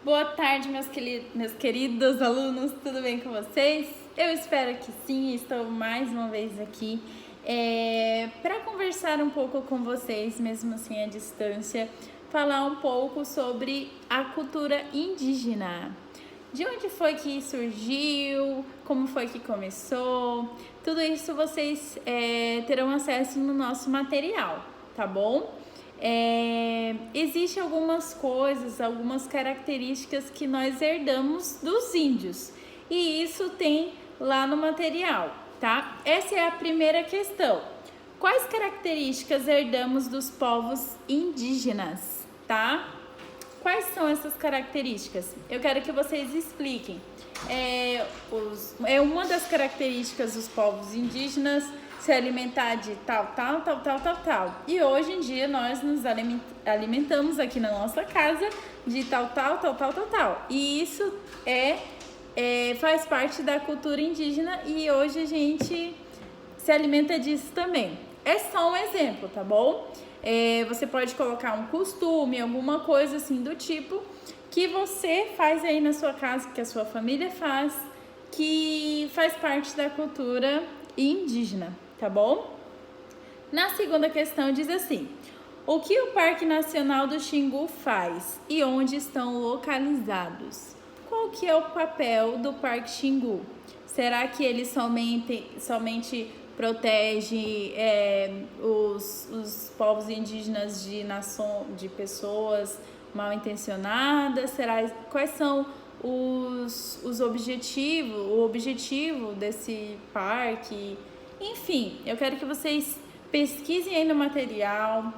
Boa tarde, meus queridos alunos, tudo bem com vocês? Eu espero que sim, estou mais uma vez aqui para conversar um pouco com vocês, mesmo assim à distância, falar um pouco sobre a cultura indígena. De onde foi que surgiu, como foi que começou, tudo isso vocês terão acesso no nosso material, tá bom? Existem algumas coisas, algumas características que nós herdamos dos índios e isso tem lá no material, tá? Essa é a primeira questão. Quais características herdamos dos povos indígenas, tá? Quais são essas características? Eu quero que vocês expliquem. Uma das características dos povos indígenas se alimentar de tal. E hoje em dia nós nos alimentamos aqui na nossa casa de tal. E isso faz parte da cultura indígena e hoje a gente se alimenta disso também. É só um exemplo, tá bom? Você pode colocar um costume, alguma coisa assim do tipo que você faz aí na sua casa, que a sua família faz, que faz parte da cultura indígena, tá bom? Na segunda questão diz assim: o que o Parque Nacional do Xingu faz e onde estão localizados? Qual que é o papel do Parque Xingu? Será que ele somente protege os povos indígenas de pessoas mal intencionadas? Quais são o objetivo desse parque? Enfim, eu quero que vocês pesquisem aí no material.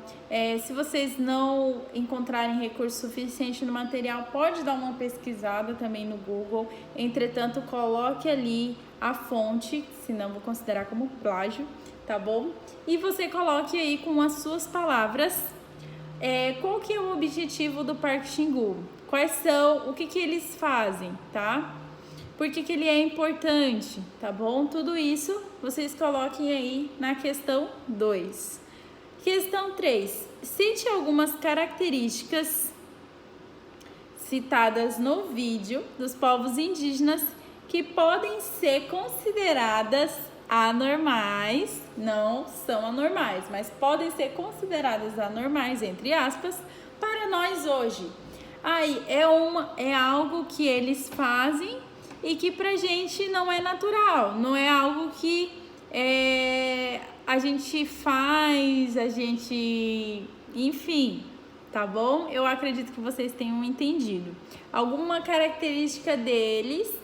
Se vocês não encontrarem recurso suficiente no material, pode dar uma pesquisada também no Google. Entretanto, coloque ali a fonte, senão vou considerar como plágio, tá bom? E você coloque aí com as suas palavras qual que é o objetivo do Parque Xingu? O que eles fazem, tá? Por que ele é importante, tá bom? Tudo isso vocês coloquem aí na questão 2. Questão 3. Cite algumas características citadas no vídeo dos povos indígenas que podem ser consideradas anormais, não são anormais, mas podem ser consideradas anormais, entre aspas, para nós hoje. Aí é algo que eles fazem e que pra gente não é natural, não é algo que a gente faz, enfim, tá bom? Eu acredito que vocês tenham entendido. Alguma característica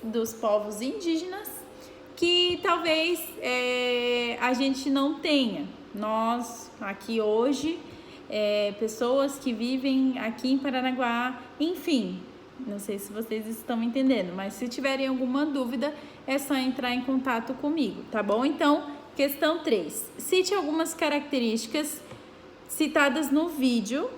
dos povos indígenas, que talvez a gente não tenha. Nós, aqui hoje, pessoas que vivem aqui em Paranaguá, enfim, não sei se vocês estão entendendo, mas se tiverem alguma dúvida, é só entrar em contato comigo, tá bom? Então, questão 3. Cite algumas características citadas no vídeo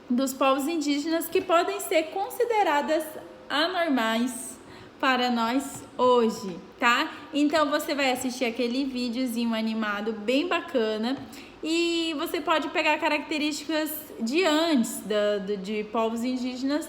dos povos indígenas que podem ser consideradas anormais para nós hoje, tá? Então, você vai assistir aquele videozinho animado bem bacana e você pode pegar características de antes, de povos indígenas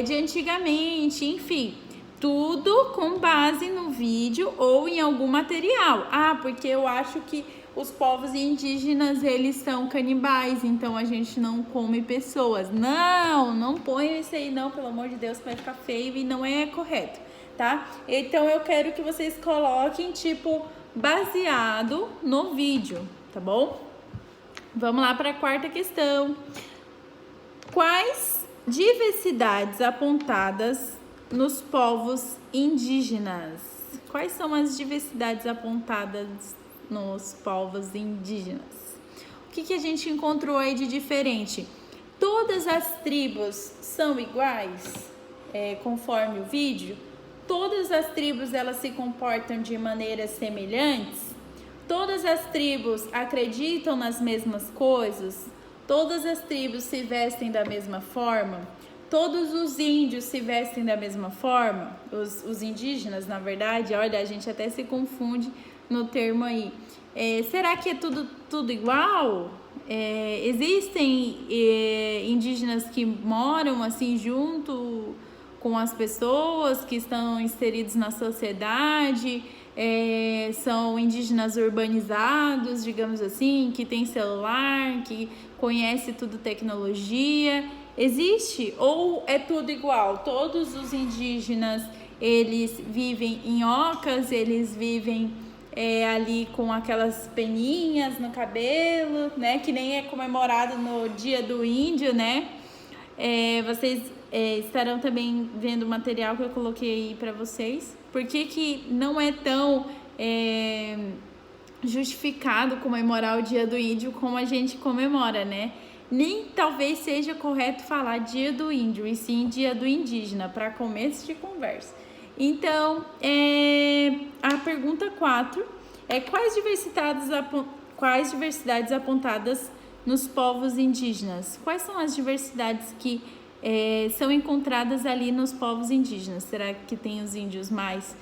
de antigamente, enfim, tudo com base no vídeo ou em algum material. Porque eu acho que os povos indígenas, eles são canibais, então a gente não come pessoas. Não ponha isso aí não, pelo amor de Deus, que vai ficar feio e não é correto, tá? Então eu quero que vocês coloquem, baseado no vídeo, tá bom? Vamos lá para a quarta questão. Quais diversidades apontadas nos povos indígenas? Quais são as diversidades apontadas nos povos indígenas? O que a gente encontrou aí de diferente? Todas as tribos são iguais, conforme o vídeo? Todas as tribos elas se comportam de maneiras semelhantes? Todas as tribos acreditam nas mesmas coisas? Todas as tribos se vestem da mesma forma? Todos os índios se vestem da mesma forma? Os indígenas, na verdade, olha, a gente até se confunde no termo aí. Será que é tudo igual? Existem indígenas que moram assim junto com as pessoas que estão inseridos na sociedade, são indígenas urbanizados, digamos assim, que tem celular, que conhece tudo tecnologia. Existe? Ou é tudo igual? Todos os indígenas, eles vivem em ocas, eles vivem ali com aquelas peninhas no cabelo, né? Que nem é comemorado no Dia do Índio, né? Vocês estarão também vendo o material que eu coloquei aí para vocês. Por que não é tão justificado comemorar o Dia do Índio como a gente comemora, né? Nem talvez seja correto falar Dia do Índio, e sim Dia do Indígena, para começo de conversa. Então, a pergunta 4 é quais diversidades apontadas nos povos indígenas? Quais são as diversidades que são encontradas ali nos povos indígenas? Será que tem os índios mais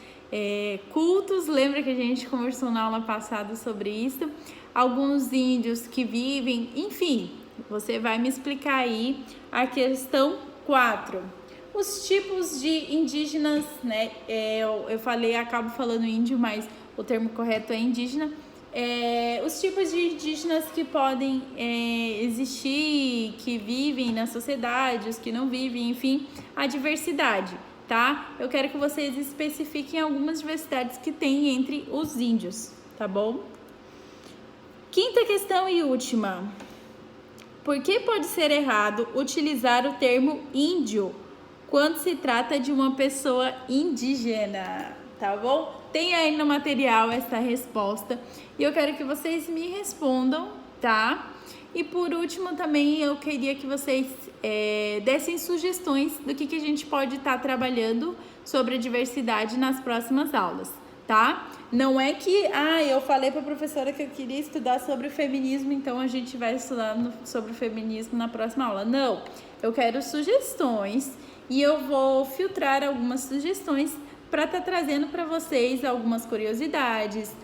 cultos? Lembra que a gente conversou na aula passada sobre isso? Alguns índios que vivem, enfim, você vai me explicar aí a questão 4. Os tipos de indígenas, né? Eu acabo falando índio, mas o termo correto é indígena. Os tipos de indígenas que podem existir, que vivem na sociedade, os que não vivem, enfim, a diversidade, tá? Eu quero que vocês especifiquem algumas diversidades que tem entre os índios, tá bom? Quinta questão e última. Por que pode ser errado utilizar o termo índio quando se trata de uma pessoa indígena, tá bom? Tem aí no material essa resposta e eu quero que vocês me respondam, tá? E por último também eu queria que vocês dessem sugestões do que a gente pode estar trabalhando sobre a diversidade nas próximas aulas, tá? Não é que, eu falei para a professora que eu queria estudar sobre o feminismo, então a gente vai estudar sobre o feminismo na próxima aula. Não, eu quero sugestões e eu vou filtrar algumas sugestões para estar trazendo para vocês algumas curiosidades,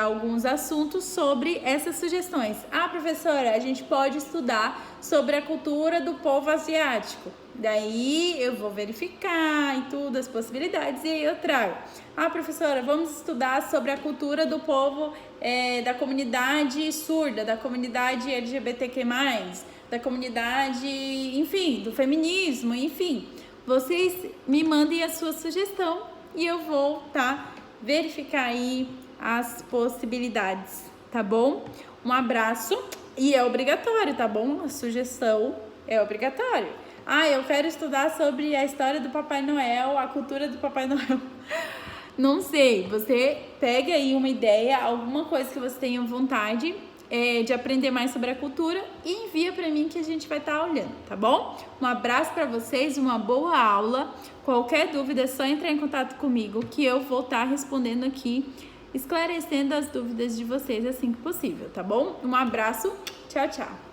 alguns assuntos sobre essas sugestões. Professora, a gente pode estudar sobre a cultura do povo asiático. Daí eu vou verificar e tudo, as possibilidades, e aí eu trago. Professora, vamos estudar sobre a cultura do povo da comunidade surda, da comunidade LGBTQ+, da comunidade, enfim, do feminismo, enfim. Vocês me mandem a sua sugestão e eu vou verificar aí as possibilidades, tá bom? Um abraço e é obrigatório, tá bom? A sugestão é obrigatório. Eu quero estudar sobre a história do Papai Noel, a cultura do Papai Noel. Não sei, você pega aí uma ideia, alguma coisa que você tenha vontade de aprender mais sobre a cultura e envia para mim que a gente vai estar olhando, tá bom? Um abraço para vocês, uma boa aula. Qualquer dúvida é só entrar em contato comigo que eu vou estar respondendo aqui, esclarecendo as dúvidas de vocês assim que possível, tá bom? Um abraço, tchau, tchau!